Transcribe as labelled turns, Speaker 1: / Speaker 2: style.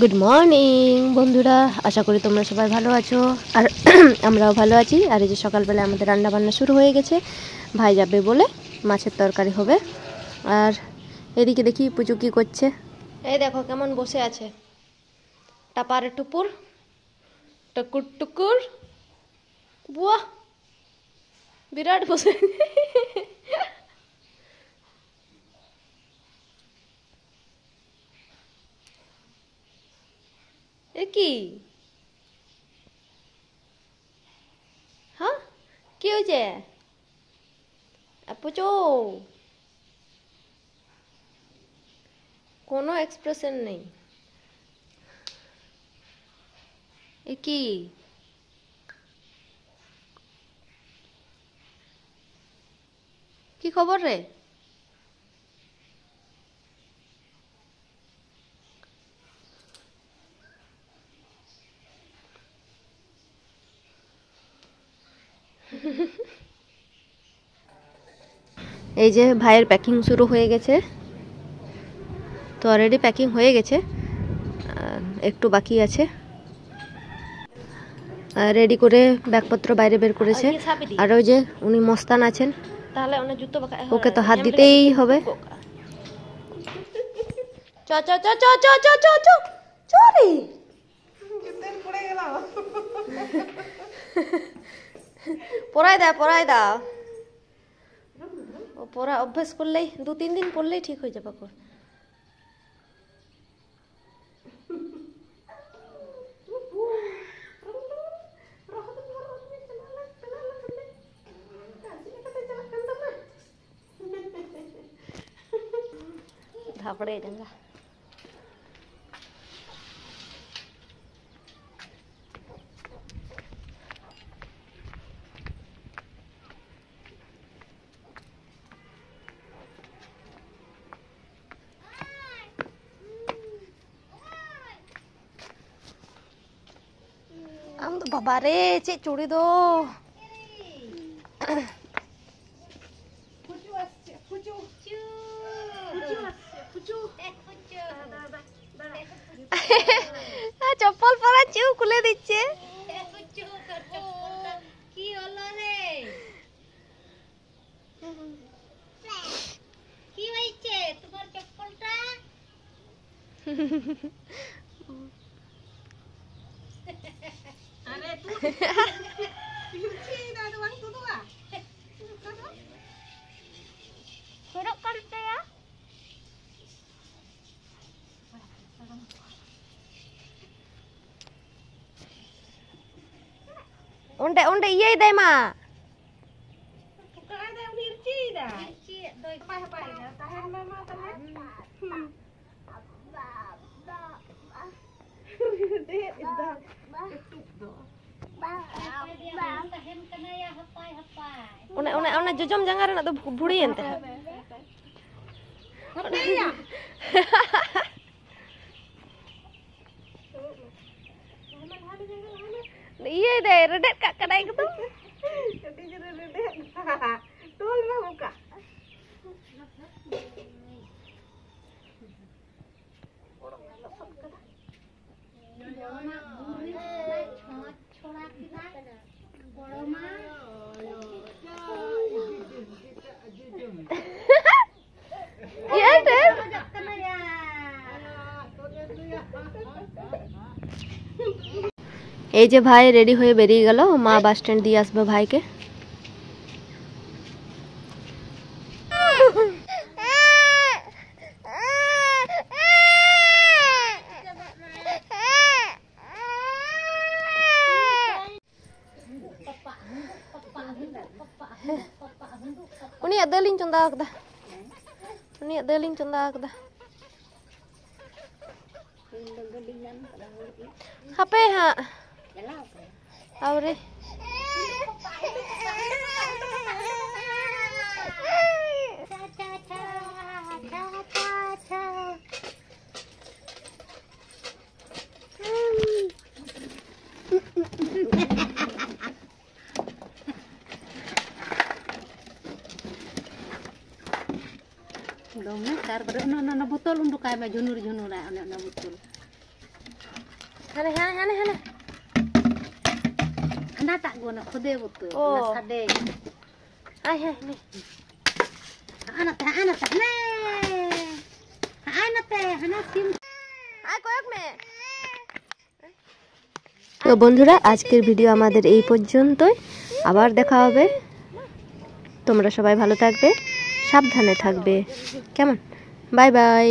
Speaker 1: Good morning বন্ধুরা, আশা করি তোমরা সবাই ভালো আছো আর আমরাও ভালো আছি। আর এই যে সকালবেলা আমাদের রান্না বান্না শুরু হয়ে গেছে। ভাই যাবে বলে মাছের তরকারি হবে। আর এদিকে দেখি পুজো কি করছে। এই দেখো কেমন বসে আছে, টাপারে টুপুর টুকুর টুকুর। বুয়া বিরাট বসে এ কি হ্যাঁ কি হয়েছে পুজো? কোনো এক্সপ্রেশন নেই। এ কি কি খবর রে? এই যে ভাইয়ের প্যাকিং শুরু হয়ে গেছে, তো অলরেডি প্যাকিং হয়ে গেছে, একটু বাকি আছে। রেডি করে ব্যাগপত্র বাইরে বের করেছে। আর ওই যে উনি মস্তান আছেন, তাহলে ওকে তো হাত দিতেই হবে। চ চ চ চ চ চ চ চ চরে পড়াই দাও। ও পড়া অভ্যাস করলেই 2-3 দিন পড়লেই ঠিক হয়ে যাবে। धापड़े जाएगा। हम तो बाबा रे चे चूड़ी दो চপ্পল পরা চেউ খুলে দিচ্ছে। কি হলো রে? কি হয়েছে তোমার চপ্পলটা? আরে তুই পিছি দাদু বাং তুদু আ করক করতে ya onde iyai dai ma ka dai irci da irci doi apa ya tahan mama tahan de ida tutup do tahan kana ya hapai ona jojom jangar na do budi ente hapai ya iya deh redet kak kadai gitu jadi jadi redet tol mah muka iya deh এই যে ভাই ready হয়ে বেরিয়ে গেল। মা bus stand দিয়ে আসবে ভাইকে। উনিয়াᱜ ᱫᱟᱹᱞᱤᱧ ᱪᱚᱸᱫᱟ ᱟᱠᱟᱫᱟ, ᱩᱱᱤᱭᱟᱜ ᱫᱟᱹᱞᱤᱧ ᱪᱚᱸᱫᱟ ᱟᱠᱟᱫᱟ। hape hak aure dome tar ber na botol unduk ay ba junur junur ay na botol Hane hane hane hane.
Speaker 2: Hana tak guna khode betul.
Speaker 1: Oh.
Speaker 2: Sade.
Speaker 1: Ai hai ni.
Speaker 2: Hana teh ne. Hana teh hana sim.
Speaker 1: Ai koyak me. তো বন্ধুরা আজকের video আমাদের এই পর্যন্তই। আবার দেখা হবে। তোমরা সবাই ভালো থাকবে, সাবধানে থাকবে, কেমন? Bye bye.